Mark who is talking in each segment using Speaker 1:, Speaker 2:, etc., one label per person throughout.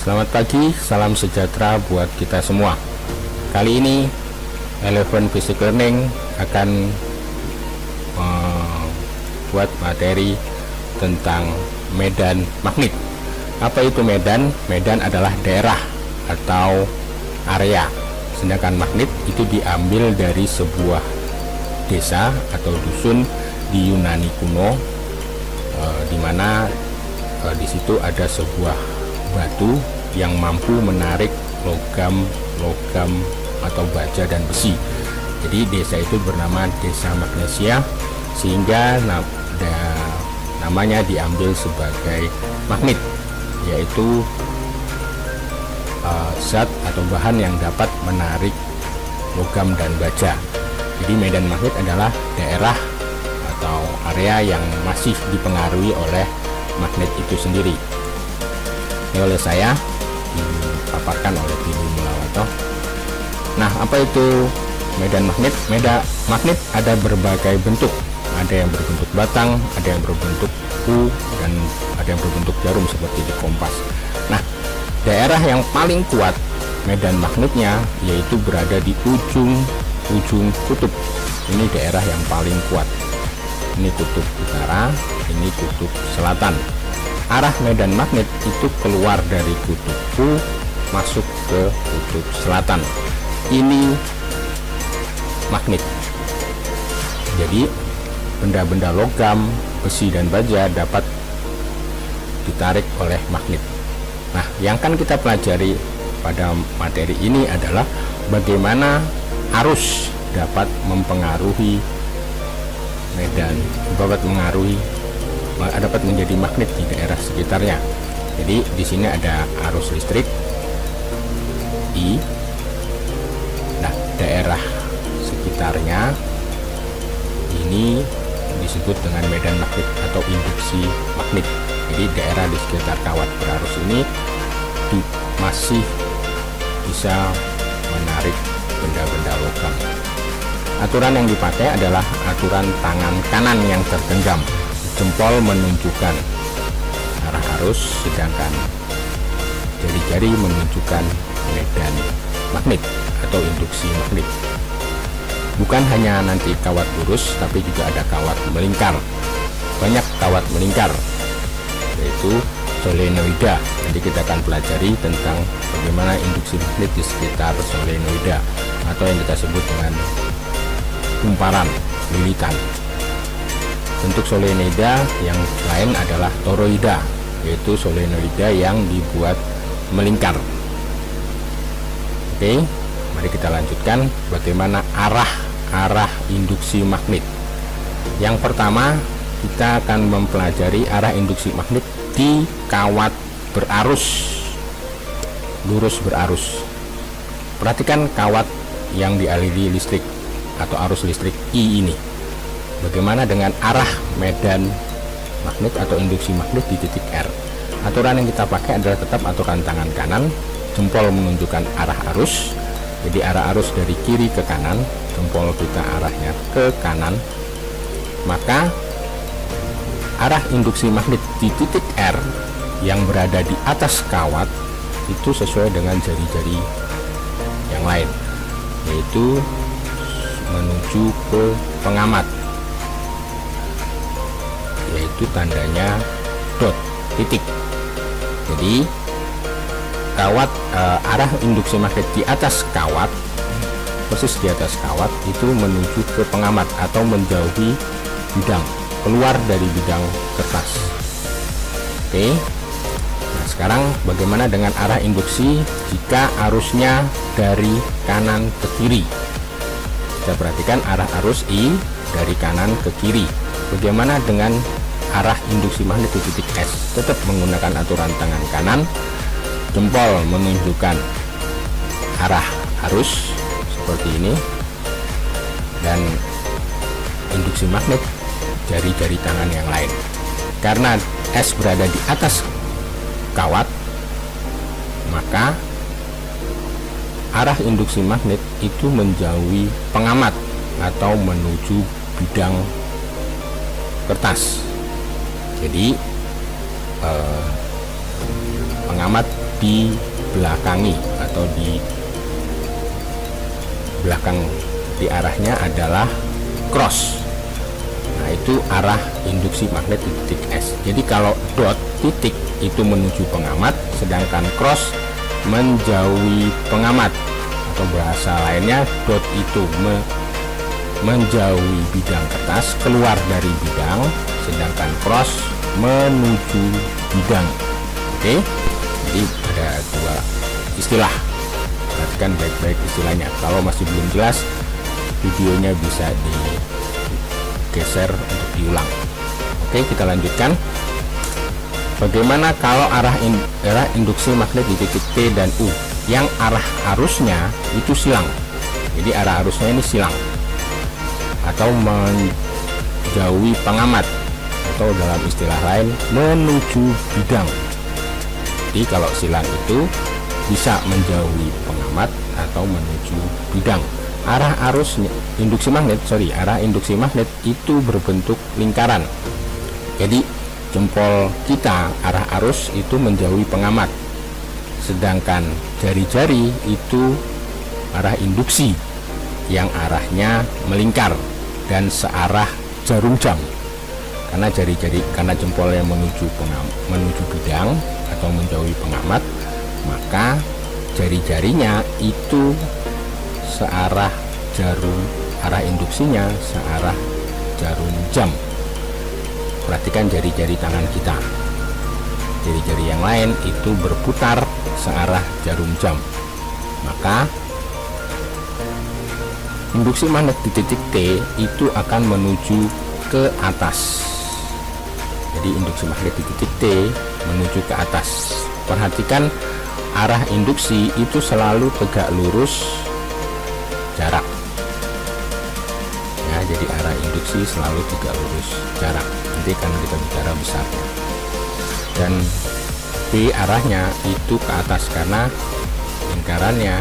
Speaker 1: Selamat pagi, salam sejahtera buat kita semua. Kali ini Eleven Basic Learning akan buat materi tentang medan magnet. Apa itu medan? Medan adalah daerah atau area, sedangkan magnet itu diambil dari sebuah desa atau dusun di Yunani kuno, di mana di situ ada sebuah batu yang mampu menarik logam atau baja dan besi. Jadi desa itu bernama Desa Magnesia, sehingga namanya diambil sebagai magnet, yaitu zat atau bahan yang dapat menarik logam dan baja. Jadi medan magnet adalah daerah atau area yang masih dipengaruhi oleh magnet itu sendiri. Ini oleh saya dipaparkan oleh Billy Mulawato. Nah, apa itu medan magnet? Medan magnet ada berbagai bentuk. Ada yang berbentuk batang, ada yang berbentuk U, dan ada yang berbentuk jarum seperti di kompas. Nah, daerah yang paling kuat medan magnetnya yaitu berada di ujung kutub. Ini daerah yang paling kuat. Ini kutub utara, ini kutub selatan. Arah medan magnet itu keluar dari kutub U masuk ke kutub selatan. Ini magnet. Jadi benda-benda logam, besi dan baja dapat ditarik oleh magnet. Nah, yang akan kita pelajari pada materi ini adalah bagaimana arus dapat mempengaruhi medan, dapat menjadi magnet di daerah sekitarnya. Jadi di sini ada arus listrik I. Nah, daerah sekitarnya ini disebut dengan medan magnet atau induksi magnet. Jadi daerah di sekitar kawat berarus ini masih bisa menarik benda-benda logam. Aturan yang dipakai adalah aturan tangan kanan yang tergenggam. Jempol menunjukkan arah arus, sedangkan jari-jari menunjukkan medan magnet atau induksi magnet. Bukan hanya nanti kawat lurus, tapi juga ada kawat melingkar. Banyak kawat melingkar, yaitu solenoida. Nanti kita akan pelajari tentang bagaimana induksi magnet di sekitar solenoida, atau yang kita sebut dengan kumparan lilitan. Bentuk solenoida yang lain adalah toroida, yaitu solenoida yang dibuat melingkar. Oke, mari kita lanjutkan bagaimana arah induksi magnet. Yang pertama, kita akan mempelajari arah induksi magnet di kawat berarus, lurus berarus. Perhatikan kawat yang dialiri listrik atau arus listrik I ini. Bagaimana dengan arah medan magnet atau induksi magnet di titik R? Aturan yang kita pakai adalah tetap aturan tangan kanan. Jempol menunjukkan arah arus. Jadi arah arus dari kiri ke kanan, jempol kita arahnya ke kanan. Maka arah induksi magnet di titik R yang berada di atas kawat itu sesuai dengan jari-jari yang lain, yaitu menuju ke pengamat, yaitu tandanya dot, titik. Jadi kawat arah induksi magnet di atas kawat, persis di atas kawat, itu menuju ke pengamat atau menjauhi bidang, keluar dari bidang kertas. Oke. Nah, sekarang bagaimana dengan arah induksi jika arusnya dari kanan ke kiri? Kita perhatikan arah arus I dari kanan ke kiri. Bagaimana dengan arah induksi magnet di titik S? Tetap menggunakan aturan tangan kanan. Jempol menunjukkan arah arus seperti ini, dan induksi magnet jari-jari tangan yang lain. Karena S berada di atas kawat, maka arah induksi magnet itu menjauhi pengamat atau menuju bidang kertas. Jadi pengamat di belakangi atau di belakang di arahnya adalah cross. Nah, itu arah induksi magnet di titik S. Jadi kalau dot titik itu menuju pengamat, sedangkan cross menjauhi pengamat, atau bahasa lainnya dot itu menjauhi bidang kertas, keluar dari bidang, sedangkan cross menuju bidang. Oke, jadi ada dua istilah, perhatikan baik-baik istilahnya. Kalau masih belum jelas, videonya bisa digeser untuk diulang. Oke, kita lanjutkan. Bagaimana kalau arah induksi magnet di titik P dan U yang arah arusnya itu silang? Jadi arah arusnya ini silang atau menjauhi pengamat, atau dalam istilah lain menuju bidang. Jadi kalau silang itu bisa menjauhi pengamat atau menuju bidang. Arah induksi magnet itu berbentuk lingkaran. Jadi jempol kita arah arus itu menjauhi pengamat, sedangkan jari-jari itu arah induksi yang arahnya melingkar dan searah jarum jam. Karena jempolnya menuju bidang atau menjauhi pengamat, maka jari-jarinya itu searah arah induksinya searah jarum jam. Perhatikan jari-jari tangan kita, jari-jari yang lain itu berputar searah jarum jam, maka induksi magnet di titik T itu akan menuju ke atas. Jadi induksi magnet di titik T menuju ke atas. Perhatikan arah induksi itu selalu tegak lurus jarak. Ya, jadi arah induksi selalu tegak lurus jarak. Nanti kan kita bicara besarnya. Dan B arahnya itu ke atas karena lingkarannya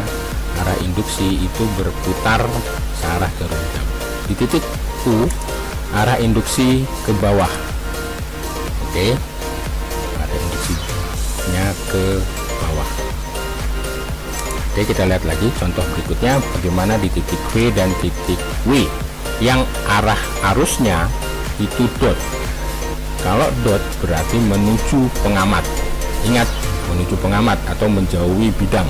Speaker 1: arah induksi itu berputar searah jarum jam. Di titik U arah induksi ke bawah. Oke, arah induksinya ke bawah. Oke, kita lihat lagi contoh berikutnya bagaimana di titik V dan titik W yang arah arusnya itu dot. Kalau dot berarti menuju pengamat. Ingat, menuju pengamat atau menjauhi bidang.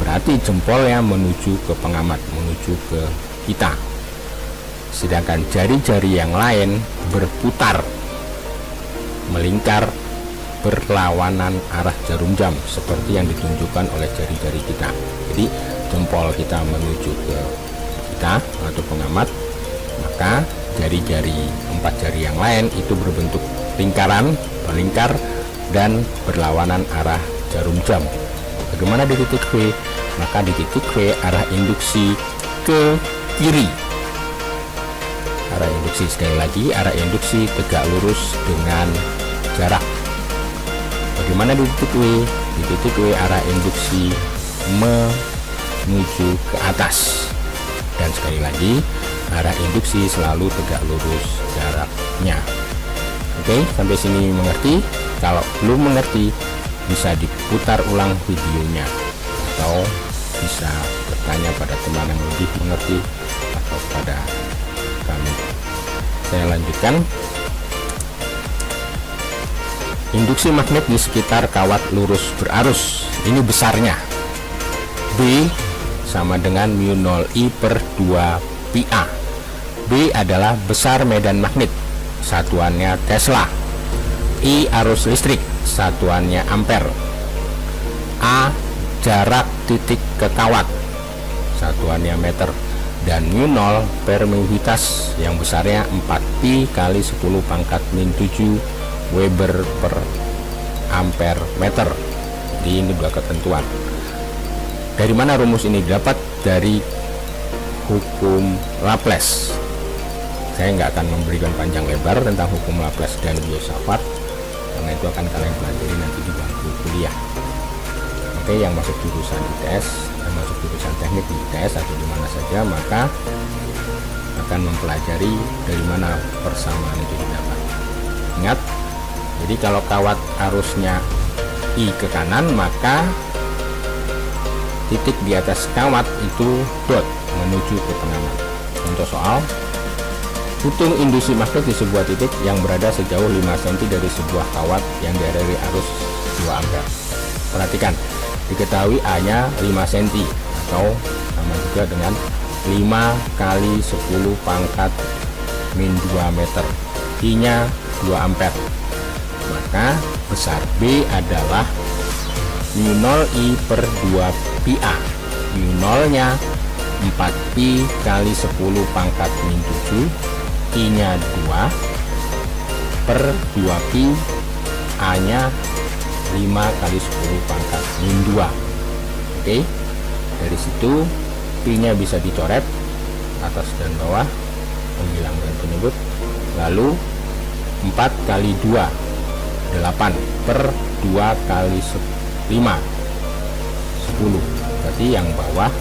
Speaker 1: Berarti jempolnya menuju ke pengamat, menuju ke kita. Sedangkan jari-jari yang lain berputar, melingkar, berlawanan arah jarum jam seperti yang ditunjukkan oleh jari-jari kita. Jadi jempol kita menuju ke kita atau pengamat, maka jari-jari 4 jari yang lain itu berbentuk lingkaran, melingkar dan berlawanan arah jarum jam. Bagaimana di titik V? Maka di titik V arah induksi ke kiri. Arah induksi, sekali lagi, arah induksi tegak lurus dengan jarak. Bagaimana di titik W? Di titik W arah induksi menuju ke atas. Dan sekali lagi, arah induksi selalu tegak lurus jaraknya. Oke, sampai sini mengerti? Kalau belum mengerti, bisa diputar ulang videonya atau bisa bertanya pada teman yang lebih mengerti atau pada kami. Saya lanjutkan. Induksi magnet di sekitar kawat lurus berarus, ini besarnya B sama dengan mu 0I per 2 pi A. B adalah besar medan magnet, satuannya Tesla. I arus listrik, satuannya ampere. A jarak titik ke kawat, satuannya meter. Dan mu 0 permeabilitas yang besarnya 4pi kali 10 pangkat min 7 Weber per ampere meter. Jadi ini dua ketentuan. Dari mana rumus ini didapat? Dari hukum Laplace. Saya nggak akan memberikan panjang lebar tentang hukum Laplace dan Biot-Savart, karena itu akan kalian pelajari nanti di bangku kuliah. Oke, yang masuk jurusan ITS, yang masuk jurusan teknik di ITS atau di mana saja, maka akan mempelajari dari mana persamaan itu didapat. Ingat, Jadi kalau kawat arusnya I ke kanan, maka titik di atas kawat itu dot menuju ke pengamat. Contoh soal, hitung induksi magnet di sebuah titik yang berada sejauh 5 cm dari sebuah kawat yang dialiri arus 2 ampere. Perhatikan, diketahui A-nya 5 cm atau sama juga dengan 5 kali 10 pangkat min 2 meter. I-nya 2 ampere. Maka besar B adalah μ0 I per 2 pi A. μ0 nya 4 pi kali 10 pangkat min 7, I nya 2 per 2 pi, A nya 5 kali 10 pangkat min 2. Oke, dari situ pi nya bisa dicoret atas dan bawah menghilangkan penyebut. Lalu 4 kali 2 8 per 2 kali 5 10, berarti yang bawah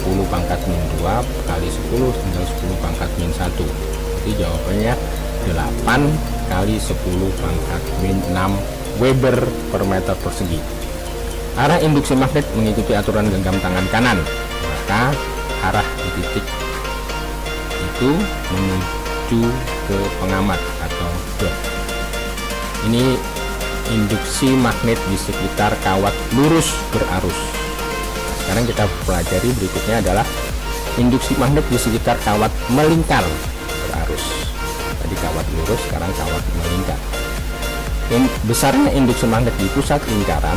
Speaker 1: 10 pangkat min 2 kali 10 tinggal 10 pangkat min 1. Jadi jawabannya 8 kali 10 pangkat min 6 Weber per meter persegi. Arah induksi magnet mengikuti aturan genggam tangan kanan, maka arah di titik itu menuju ke pengamat atau dot. Ini induksi magnet di sekitar kawat lurus berarus. Nah, sekarang kita pelajari berikutnya adalah induksi magnet di sekitar kawat melingkar berarus. Tadi kawat lurus, sekarang kawat melingkar. Besarnya induksi magnet di pusat lingkaran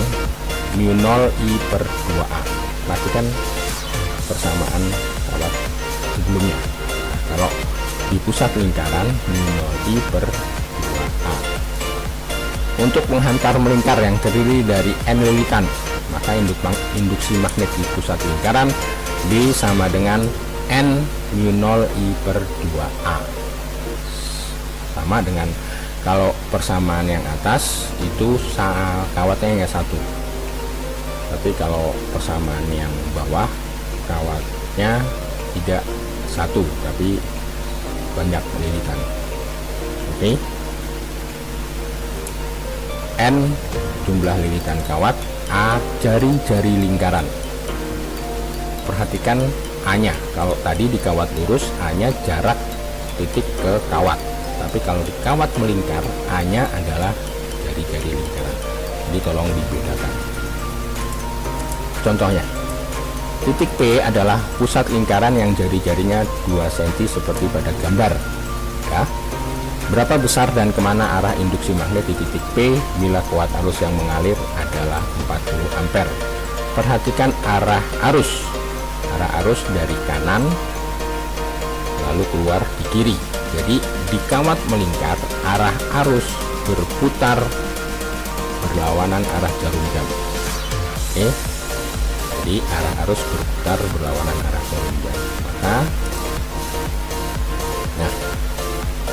Speaker 1: μ0 I per 2A. Perhatikan persamaan kawat sebelumnya. Nah, kalau di pusat lingkaran μ0 I per 2A. Untuk menghantar melingkar yang terdiri dari N lilitan, maka induksi magnet di pusat lingkaran B sama dengan N μ0 I per 2A. Sama dengan kalau persamaan yang atas itu kawatnya hanya 1. Tapi kalau persamaan yang bawah kawatnya tidak 1 tapi banyak lilitan. Oke. N jumlah lilitan kawat, A jari-jari lingkaran. Perhatikan A-nya. Kalau tadi di kawat lurus, A-nya jarak titik ke kawat. Tapi kalau di kawat melingkar, A-nya adalah jari-jari lingkaran. Jadi tolong dibedakan. Contohnya, titik P adalah pusat lingkaran yang jari-jarinya 2 cm seperti pada gambar. Ya. Berapa besar dan kemana arah induksi magnet di titik P bila kuat arus yang mengalir adalah 40 ampere. Perhatikan arah arus. Arah arus dari kanan lalu keluar di kiri. Jadi di kawat melingkar, arah arus berputar berlawanan arah jarum jam. Oke. Jadi arah arus berputar berlawanan arah jarum jam. Maka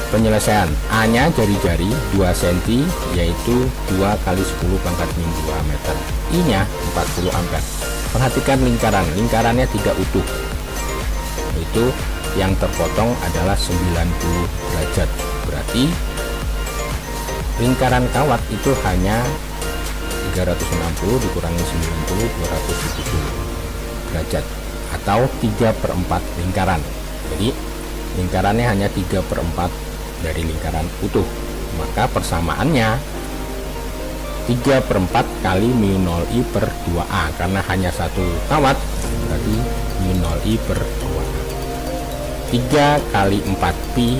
Speaker 1: penyelesaian, A-nya jari-jari 2 cm yaitu 2 kali 10 pangkat min 2 meter. I-nya 40 ampere. Perhatikan lingkaran, lingkarannya tidak utuh. Itu yang terpotong adalah 90 derajat. Berarti lingkaran kawat itu hanya 360 dikurangi 90, 270 derajat atau 3/4 lingkaran. Jadi lingkarannya hanya 3/4 dari lingkaran utuh, maka persamaannya 3/4 kali μ0 I per 2A, karena hanya satu kawat berarti μ0 I per 2A. 3 kali 4 pi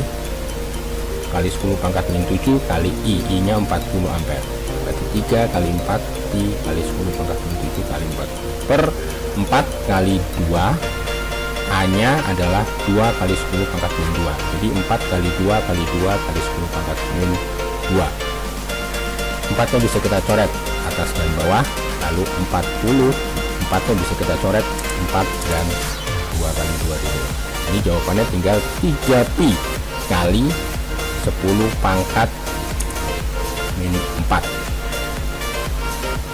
Speaker 1: kali 10 pangkat min 7 kali I nya 40 ampere, berarti 3 kali 4 pi kali 10 pangkat min 7 kali 40 per 4 kali 2, A-nya adalah 2 kali 10 pangkat min 2. Jadi 4 kali 2 kali 2 kali 10 pangkat min 2. 4-nya bisa kita coret atas dan bawah, lalu 40. 4-nya bisa kita coret 4 dan 2 kali 2 di sini. Ini jawabannya tinggal 3 pi kali 10 pangkat min 4.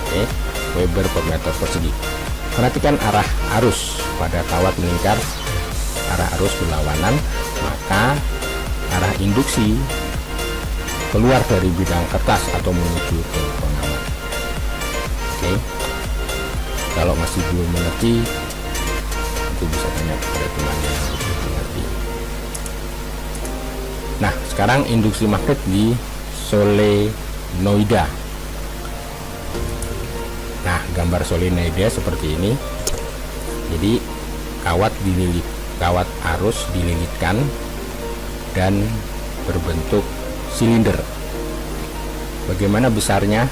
Speaker 1: Oke, Weber per meter persegi. Perhatikan arah arus pada kawat melingkar, arah arus berlawanan, maka arah induksi keluar dari bidang kertas atau menuju ke pengaman. Oke, kalau masih belum mengerti, itu bisa tanya kepada teman yang lebih mengerti. Nah, sekarang induksi magnet di solenoida. Nah, gambar solenoida seperti ini. Jadi kawat arus dililitkan dan berbentuk silinder. Bagaimana besarnya?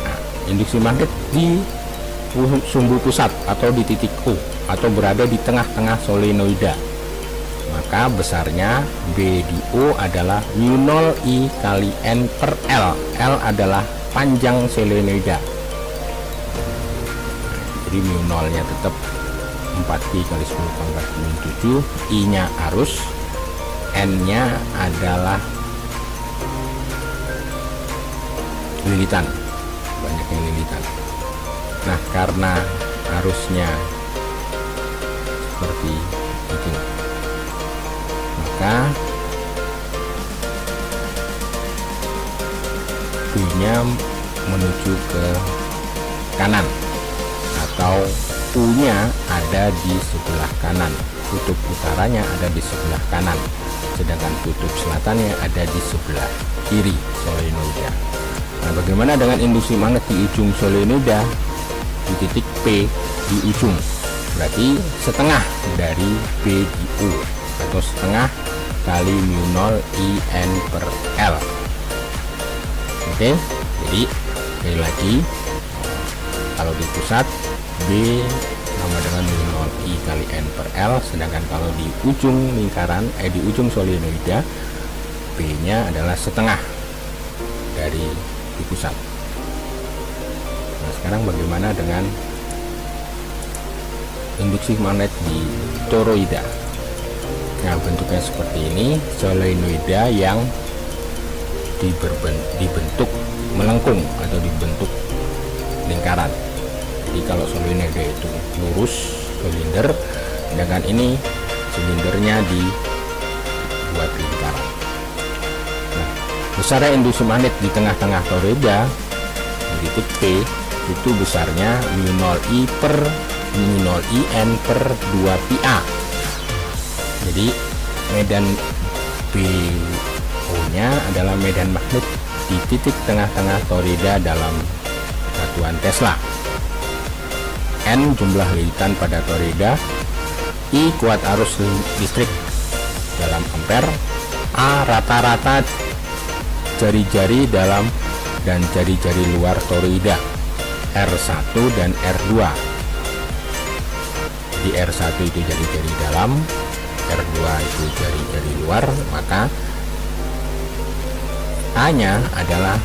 Speaker 1: Nah, induksi magnet di sumbu pusat atau di titik O atau berada di tengah-tengah solenoida, maka besarnya B di O adalah μ0I kali N per L. L adalah panjang solenoida. Jadi μ0 nya tetap 4pi kali 10 pangkat 7, I nya arus, N nya adalah lilitan, banyaknya lilitan. Nah, karena arusnya seperti itu, maka B nya menuju ke kanan atau U nya ada di sebelah kanan, kutub utaranya ada di sebelah kanan, sedangkan kutub selatannya ada di sebelah kiri solenoida. Nah, bagaimana dengan induksi magnet di ujung solenoida di titik P di ujung? Berarti setengah dari B di U atau setengah kali μ0 I N per L. Oke, jadi sekali lagi, kalau di pusat B sama dengan μ0 I kali N per L, sedangkan kalau di ujung lingkaran di ujung solenoida B nya adalah setengah dari di pusat. Nah, sekarang bagaimana dengan induksi magnet di toroida? Nah, bentuknya seperti ini, solenoida yang dibentuk melengkung atau dibentuk lingkaran. Jadi kalau solenoida itu lurus silinder, sedangkan ini silindernya dibuat lingkaran. Nah, besarnya induksi magnet di tengah-tengah toroida di titik P itu besarnya μ0I per μ0I N per 2πa. Jadi medan BO nya adalah medan magnet di titik tengah-tengah toroida dalam satuan Tesla. N jumlah lilitan pada toroida, I kuat arus listrik dalam ampere, A rata-rata jari-jari dalam dan jari-jari luar toroida, R1 dan R2. Di R1 itu jari-jari dalam, R2 itu jari-jari luar, maka A nya adalah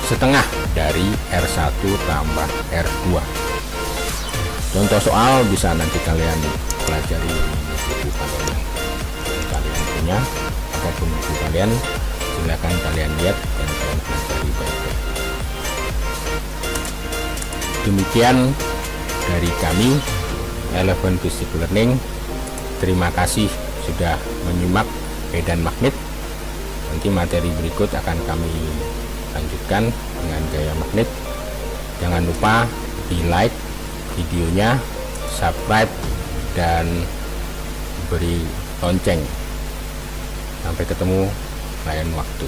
Speaker 1: setengah dari R1 tambah R2. Contoh soal bisa nanti kalian pelajari di buku kalian yang kalian punya, apapun buku kalian, silakan kalian lihat dan kalian pelajari baik-baik. Demikian dari kami Eleven Basic Learning. Terima kasih sudah menyimak medan magnet. Nanti materi berikut akan kami lanjutkan dengan gaya magnet. Jangan lupa di like videonya, subscribe, dan beri lonceng. Sampai ketemu lain waktu.